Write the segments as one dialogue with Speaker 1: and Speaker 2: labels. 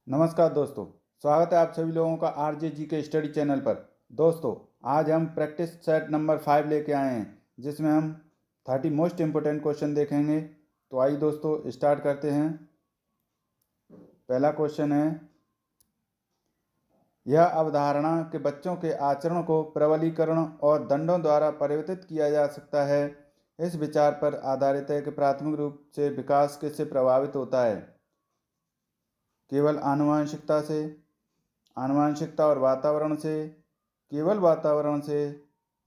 Speaker 1: नमस्कार दोस्तों, स्वागत है आप सभी लोगों का आरजे जी के स्टडी चैनल पर। दोस्तों, आज हम प्रैक्टिस सेट नंबर 5 लेके आए हैं, जिसमें हम 30 मोस्ट इम्पोर्टेंट क्वेश्चन देखेंगे। तो आइए दोस्तों स्टार्ट करते हैं। पहला क्वेश्चन है, यह अवधारणा कि बच्चों के आचरण को प्रबलीकरण और दंडों द्वारा परिवर्तित किया जा सकता है, इस विचार पर आधारित है कि प्राथमिक रूप से विकास किससे प्रभावित होता है। केवल आनुवंशिकता से, आनुवंशिकता और वातावरण से, केवल वातावरण से,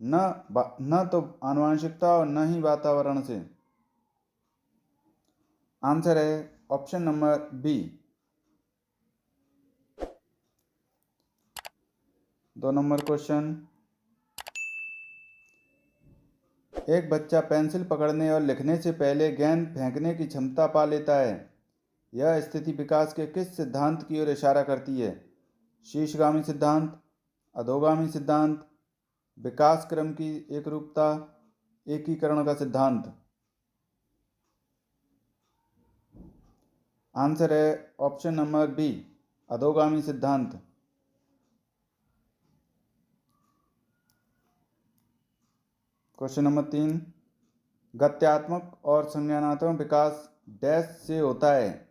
Speaker 1: न तो आनुवंशिकता और न ही वातावरण से। आंसर है option number B. 2 number question, एक बच्चा पेंसिल पकड़ने और लिखने से पहले गेंद फेंकने की क्षमता पा लेता है। यह स्थिति विकास के किस सिद्धांत की ओर इशारा करती है? शीर्षगामी सिद्धांत, अधोगामी सिद्धांत, विकास क्रम की एकरूपता, एकीकरण का सिद्धांत। आंसर है ऑप्शन नंबर बी, अधोगामी सिद्धांत। क्वेश्चन नंबर 3, गत्यात्मक और संज्ञानात्मक विकास डैश से होता है?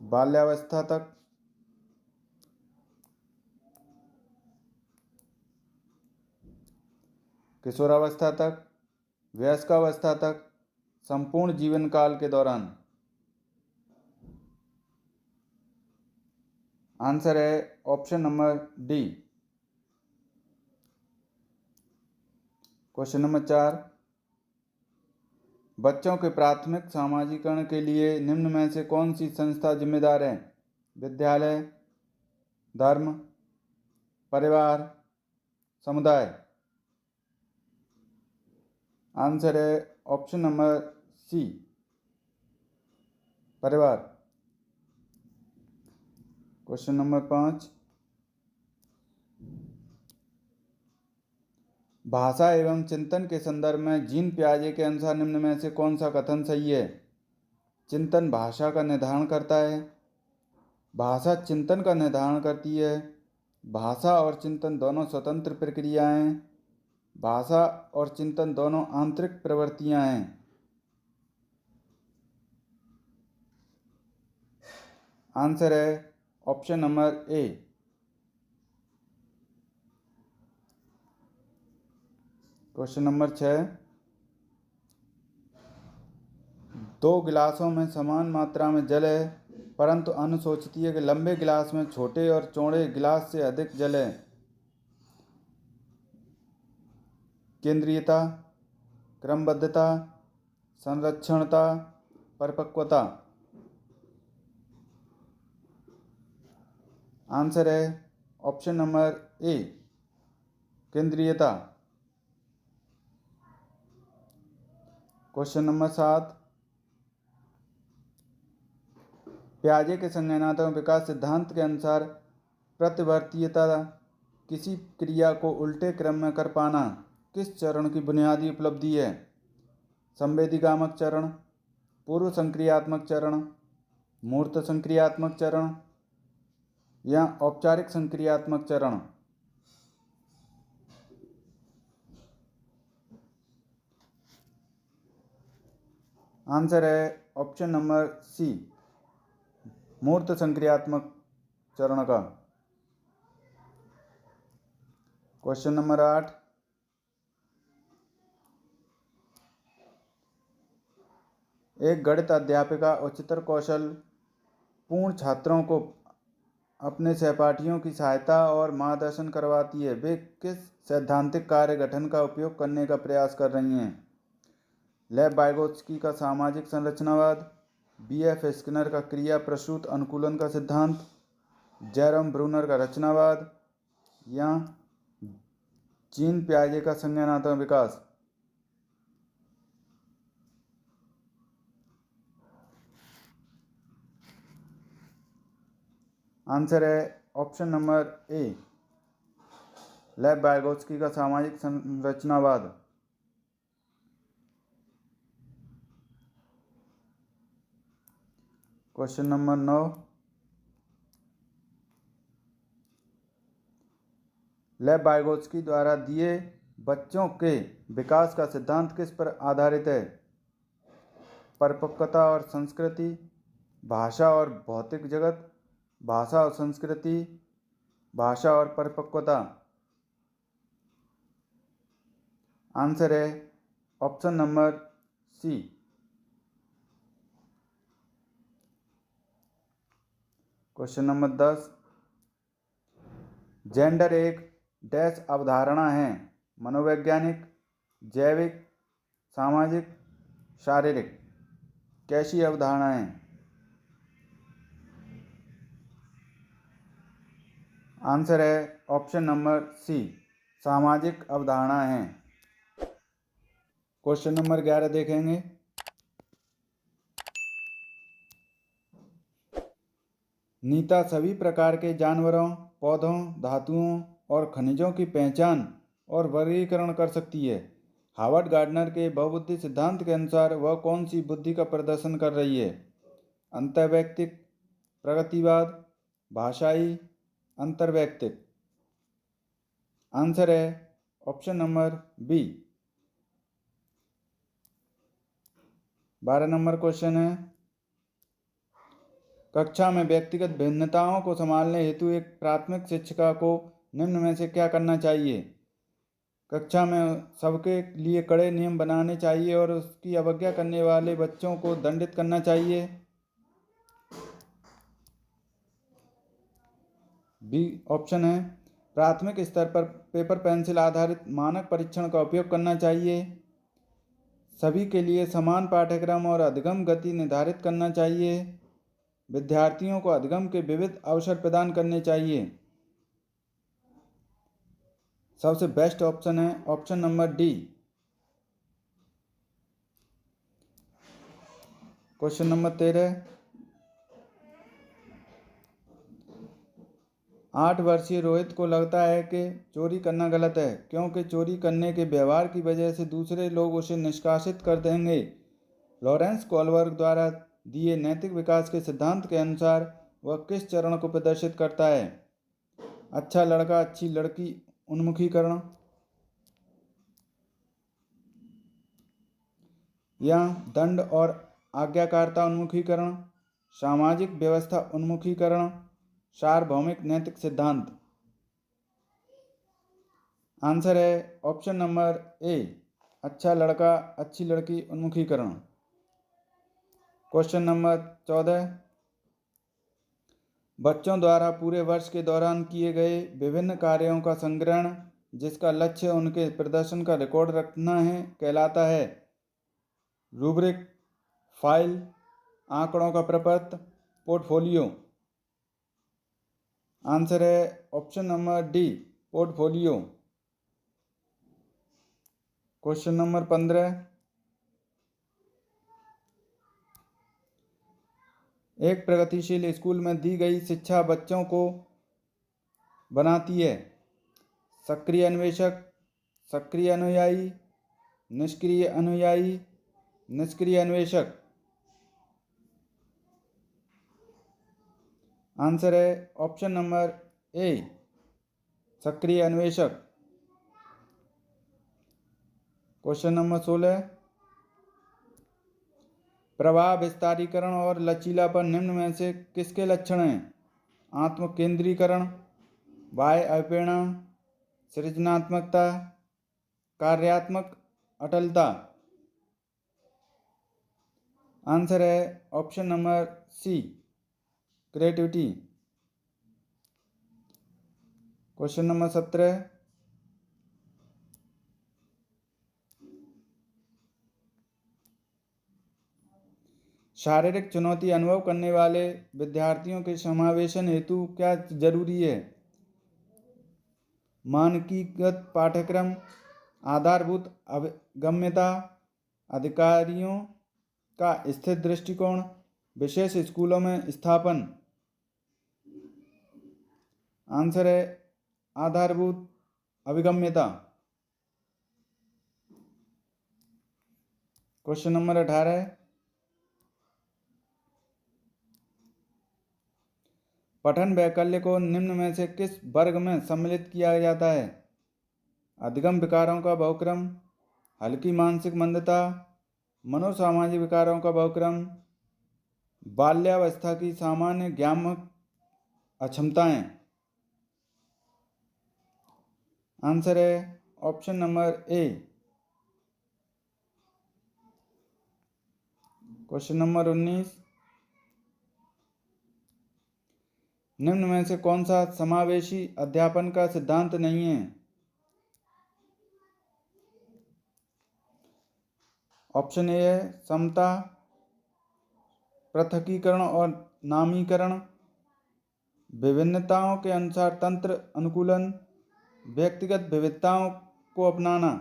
Speaker 1: बाल्यावस्था तक, किशोरावस्था तक, वयस्कावस्था तक, संपूर्ण जीवन काल के दौरान। आंसर है option number D. Question number 4, बच्चों के प्राथमिक सामाजिकरण के लिए निम्न में से कौन सी संस्था जिम्मेदार है? विद्यालय, धर्म, परिवार, समुदाय। आंसर है ऑप्शन नंबर सी, परिवार। क्वेश्चन नंबर 5, भाषा एवं चिंतन के संदर्भ में जीन पियाजे के अनुसार निम्न में से कौन सा कथन सही है? चिंतन भाषा का निर्धारण करता है, भाषा चिंतन का निर्धारण करती है, भाषा और चिंतन दोनों स्वतंत्र प्रक्रियाएं हैं, भाषा और चिंतन दोनों आंतरिक प्रवृत्तियां हैं। आंसर है ऑप्शन नंबर ए। क्वेश्चन नंबर 6, 2 गिलासों में समान मात्रा में जल है, परंतु अनु सोचती है कि लंबे गिलास में छोटे और चौड़े गिलास से अधिक जल है। केंद्रीयता, क्रमबद्धता, संरक्षणता, परिपक्वता। आंसर है ऑप्शन नंबर ए, केंद्रीयता। क्वेश्चन नंबर 7, पियाजे के संज्ञानात्मक विकास सिद्धांत के अनुसार प्रतिवर्तीयता किसी क्रिया को उल्टे क्रम में कर पाना किस चरण की बुनियादी उपलब्धि है? संवेदीगामक चरण, पूर्व संक्रियात्मक चरण, मूर्त संक्रियात्मक चरण या औपचारिक संक्रियात्मक चरण। आंसर है ऑप्शन नंबर सी, मूर्त संक्रियात्मक चरण का। क्वेश्चन नंबर 8, एक गणित अध्यापिका उच्चतर कौशल पूर्ण छात्रों को अपने सहपाठियों की सहायता और मार्गदर्शन करवाती है। वे किस सैद्धांतिक कार्य गठन का उपयोग करने का प्रयास कर रही हैं? लेव वाइगोत्स्की का सामाजिक संरचनावाद, बीएफ स्किनर का क्रिया प्रसूत अनुकूलन का सिद्धांत, जेरोम ब्रूनर का रचनावाद या जीन पियाजे का संज्ञानात्मक विकास। आंसर है ऑप्शन नंबर ए, लेव वाइगोत्स्की का सामाजिक संरचनावाद। क्वेश्चन नंबर 9, लेव वाइगोत्स्की द्वारा दिए बच्चों के विकास का सिद्धांत किस पर आधारित है? परिपक्वता और संस्कृति, भाषा और भौतिक जगत, भाषा और संस्कृति, भाषा और परिपक्वता। आंसर है option number C. Question number 10, gender एक डैश अवधारणा है? मनोवैज्ञानिक, जैविक, सामाजिक, शारीरिक। कैसी अवधारणा है? आंसर है ऑप्शन नंबर सी, सामाजिक अवधारणा है। क्वेश्चन नंबर 11 देखेंगे। नीता सभी प्रकार के जानवरों, पौधों, धातुओं और खनिजों की पहचान और वर्गीकरण कर सकती है। हार्वर्ड गार्डनर के बहुबुद्धि सिद्धांत के अनुसार वह कौन सी बुद्धि का प्रदर्शन कर रही है? अंतर्वैयक्तिक, प्रगतिवाद, भाषाई, अंतर्वैयक्तिक। आंसर है option number B. 12 number question है, कक्षा में व्यक्तिगत भिन्नताओं को संभालने हेतु एक प्राथमिक शिक्षिका को निम्न में से क्या करना चाहिए? कक्षा में सबके लिए कड़े नियम बनाने चाहिए और उसकी अवज्ञा करने वाले बच्चों को दंडित करना चाहिए। बी ऑप्शन है, प्राथमिक स्तर पर पेपर पेंसिल आधारित मानक परीक्षण का उपयोग करना चाहिए। सभी के लिए समान पाठ्यक्रम और अधिगम गति निर्धारित करना चाहिए। विद्यार्थियों को अधिगम के विविध अवसर प्रदान करने चाहिए। सबसे बेस्ट ऑप्शन है option number D. Question number 13, 8 वर्षीय रोहित को लगता है कि चोरी करना गलत है, क्योंकि चोरी करने के व्यवहार की वजह से दूसरे लोग उसे निष्कासित कर देंगे। लॉरेंस कोलबर्ग द्वारा दिए नैतिक विकास के सिद्धांत के अनुसार वह किस चरण को प्रदर्शित करता है? अच्छा लड़का अच्छी लड़की उन्मुखीकरण, या दंड और आज्ञाकारिता उन्मुखीकरण, सामाजिक व्यवस्था उन्मुखीकरण, सार्वभौमिक नैतिक सिद्धांत। आंसर है ऑप्शन नंबर ए, अच्छा लड़का अच्छी लड़की उन्मुखीकरण। क्वेश्चन नंबर 14, बच्चों द्वारा पूरे वर्ष के दौरान किए गए विभिन्न कार्यों का संग्रहण जिसका लक्ष्य उनके प्रदर्शन का रिकॉर्ड रखना है कहलाता है? रूब्रिक, फाइल, आंकड़ों का प्रपत्र, पोर्टफोलियो। आंसर है option number D, portfolio. Question number 15, एक प्रगतिशील स्कूल में दी गई शिक्षा बच्चों को बनाती है? सक्रिय अन्वेषक, सक्रिय अनुयायी, निष्क्रिय अनुयायी, निष्क्रिय अन्वेषक। आंसर है ऑप्शन नंबर ए, सक्रिय अन्वेषक। क्वेश्चन नंबर 16, प्रभाव विस्तारीकरण और लचीलापन निम्न में से किसके लक्षण हैं? आत्म केंद्रीकरण, बाह्य अप्रेरणा, सृजनात्मकता, कार्यात्मक अटलता। आंसर है option number C, creativity. Question number 17, शारीरिक चुनौती अनुभव करने वाले विद्यार्थियों के समावेशन हेतु क्या जरूरी है? मानकीकृत पाठ्यक्रम, आधारभूत अभिगम्यता, अधिकारियों का स्थिर दृष्टिकोण, विशेष स्कूलों में स्थापन। आंसर है आधारभूत अभिगम्यता। क्वेश्चन नंबर 18, पठन वैकल्य को निम्न में से किस वर्ग में सम्मिलित किया जाता है? अधिगम विकारों का बहुक्रम, हल्की मानसिक मंदता, मनोसामाजिक विकारों का बहुक्रम, बाल्यावस्था की सामान्य ज्ञानात्मक अक्षमताएं। आंसर है ऑप्शन नंबर ए। क्वेश्चन नंबर 19, निम्न में से कौन सा समावेशी अध्यापन का सिद्धांत नहीं है? ऑप्शन ए है समता, पृथकीकरण और नामीकरण, विभिन्नताओं के अनुसार तंत्र अनुकूलन, व्यक्तिगत विविधताओं को अपनाना।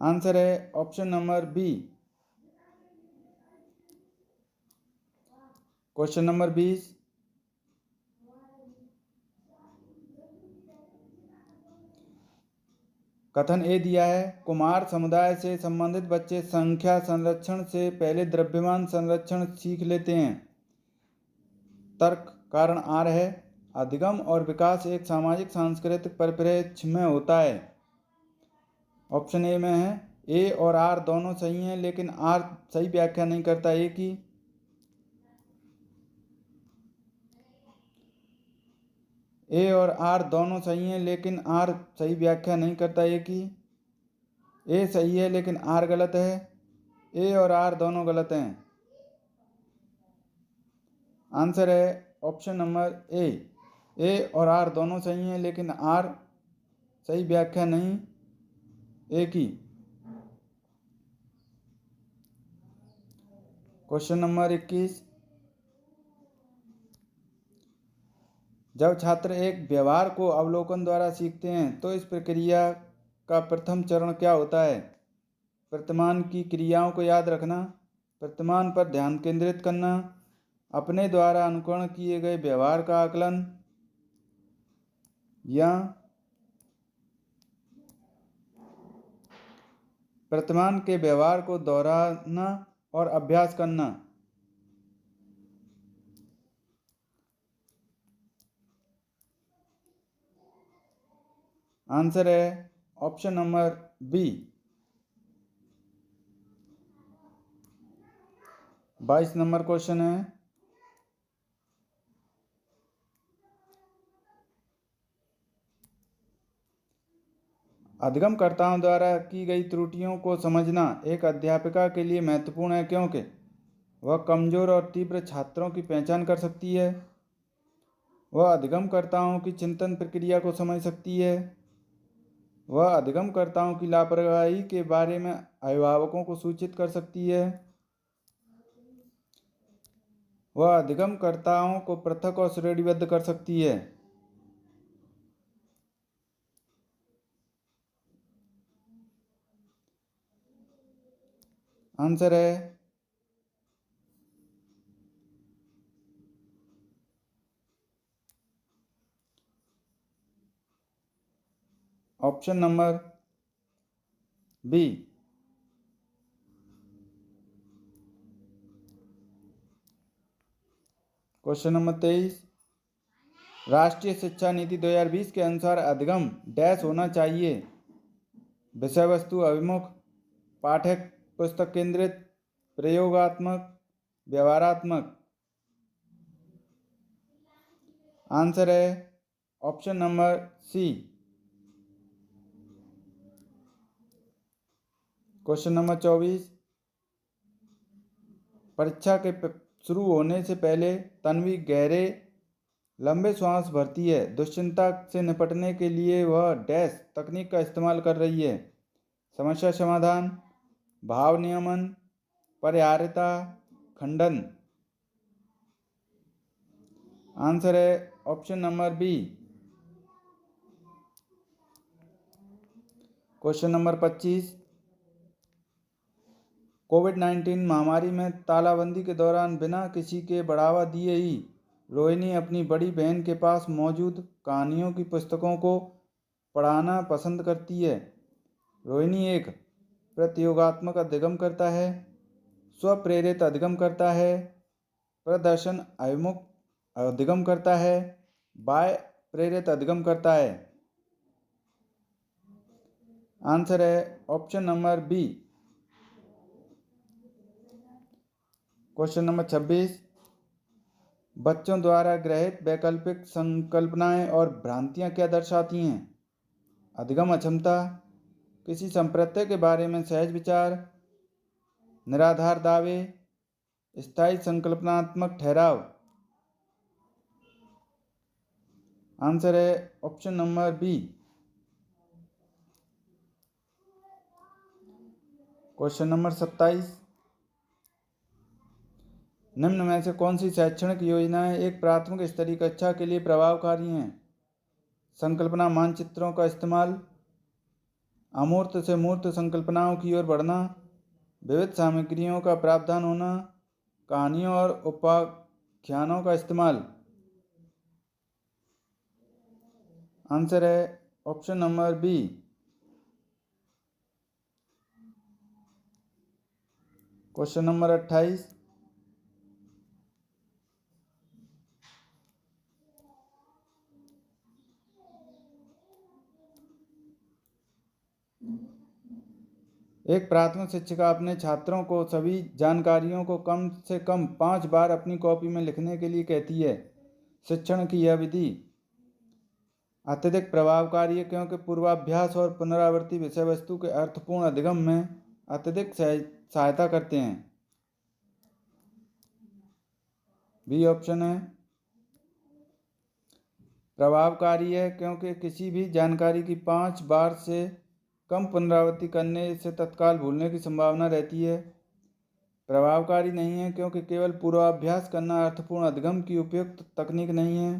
Speaker 1: आंसर है option number B. Question number 20, कथन ए दिया है, कुमार समुदाय से संबंधित बच्चे संख्या संरक्षण से पहले द्रव्यमान संरक्षण सीख लेते हैं। तर्क कारण आर है, अधिगम और विकास एक सामाजिक सांस्कृतिक परिप्रेक्ष्य में होता है। ऑप्शन ए में है ए और आर दोनों सही हैं, लेकिन आर सही व्याख्या नहीं करता ए की। ए और आर दोनों सही हैं, लेकिन आर सही व्याख्या नहीं करता ए की। ए सही है लेकिन आर गलत है। ए और आर दोनों गलत हैं। आंसर है ऑप्शन नंबर ए। ए और आर दोनों सही हैं, लेकिन आर सही व्याख्या नहीं ए की। क्वेश्चन नंबर 21, जब छात्र एक व्यवहार को अवलोकन द्वारा सीखते हैं तो इस प्रक्रिया का प्रथम चरण क्या होता है? वर्तमान की क्रियाओं को याद रखना, वर्तमान पर ध्यान केंद्रित करना, अपने द्वारा अनुकरण किए गए व्यवहार का आकलन, या वर्तमान के व्यवहार को दोहराना और अभ्यास करना। आंसर है option number B. 22 number question है, अधिगमकर्ताओं द्वारा की गई त्रुटियों को समझना एक अध्यापिका के लिए महत्वपूर्ण है क्योंकि वह कमजोर और तीव्र छात्रों की पहचान कर सकती है, वह अधिगमकर्ताओं की चिंतन प्रक्रिया को समझ सकती है, वह अधिगमकर्ताओं की लापरवाही के बारे में अभिभावकों को सूचित कर सकती है, वह अधिगमकर्ताओं को पृथक और श्रेणीबद्ध कर सकती है। आंसर है option number B. Question number 23, राष्ट्रीय शिक्षा नीति 2020 के अनुसार अधिगम डैश होना चाहिए? विषय वस्तु अभिमुख, पाठ्य पुस्तक केंद्रित, प्रयोगात्मक, व्यवहारात्मक। आंसर है option number C. Question number 24, परीक्षा के शुरू होने से पहले तन्वी गहरे लंबे श्वास भरती है। दुश्चिंता से निपटने के लिए वह डैश तकनीक का इस्तेमाल कर रही है? समस्या समाधान, भाव नियमन, परिहार्यता, खंडन। आंसर है option number B. Question number 25, कोविड-19 महामारी में तालाबंदी के दौरान बिना किसी के बढ़ावा दिए ही रोहिणी अपनी बड़ी बहन के पास मौजूद कहानियों की पुस्तकों को पढ़ाना पसंद करती है। रोहिणी एक प्रतियोगात्मक अधिगम करता है, स्वप्रेरित अधिगम करता है, प्रदर्शन अभिमुख अधिगम करता है, बाह्य प्रेरित अधिगम करता है। आंसर है option number B. Question number 26, बच्चों द्वारा गृहीत वैकल्पिक संकल्पनाएं और भ्रांतियां क्या दर्शाती हैं? अधिगम अक्षमता, किसी संप्रत्यय के बारे में सहज विचार, निराधार दावे, स्थायी संकल्पनात्मक ठहराव। आंसर है option number B. Question number 27, निम्न में से कौन सी शैक्षणिक योजनाएं एक प्राथमिक स्तरीय कक्षा के लिए प्रभावकारी हैं? संकल्पना मानचित्रों का इस्तेमाल, अमूर्त से मूर्त संकल्पनाओं की ओर बढ़ना, विविध सामग्रियों का प्रावधान होना, कहानियों और उपाख्यानों का इस्तेमाल। आंसर है option number B. Question number 28, एक प्राथमिक शिक्षिका अपने छात्रों को सभी जानकारियों को कम से कम 5 बार अपनी कॉपी में लिखने के लिए कहती है। शिक्षण की यह विधि अत्यधिक प्रभावकारी है क्योंकि पूर्वाभ्यास और पुनरावृत्ति विषय वस्तु के अर्थपूर्ण अधिगम में अत्यधिक सहायता करते हैं। बी ऑप्शन है प्रभावकारी है क्योंकि किसी भी जानकारी की 5 बार से कम पुनरावृत्ति करने से तत्काल भूलने की संभावना रहती है। प्रभावकारी नहीं है क्योंकि केवल पूर्वाभ्यास करना अर्थपूर्ण अधिगम की उपयुक्त तकनीक नहीं है।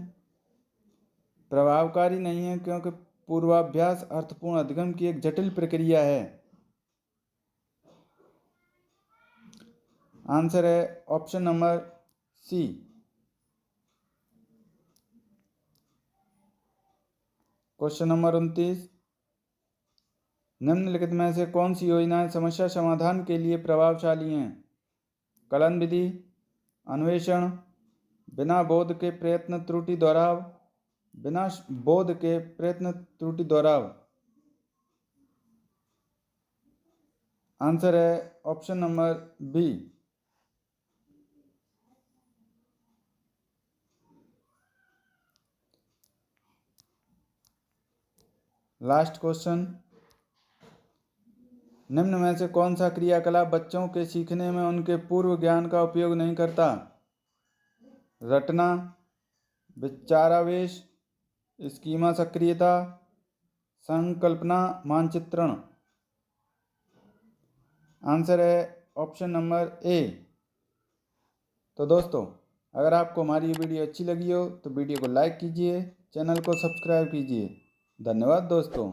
Speaker 1: प्रभावकारी नहीं है क्योंकि पूर्वाभ्यास अर्थपूर्ण अधिगम की एक जटिल प्रक्रिया है। आंसर है option number C. Question number 29, निम्नलिखित में से कौन सी योजनाएं समस्या समाधान के लिए प्रभावशाली हैं? कलन विधि, अन्वेषण, बिना बोध के प्रयत्न त्रुटि दोहराव, बिना बोध के प्रयत्न त्रुटि दोहराव। आंसर है option number B. Last question, निम्न में से कौन सा क्रियाकलाप बच्चों के सीखने में उनके पूर्व ज्ञान का उपयोग नहीं करता? रटना, विचारावेश, स्कीमा सक्रियता, संकल्पना मानचित्रण। आंसर है ऑप्शन नंबर ए। तो दोस्तों, अगर आपको हमारी ये वीडियो अच्छी लगी हो तो वीडियो को लाइक कीजिए, चैनल को सब्सक्राइब कीजिए। धन्यवाद दोस्तों।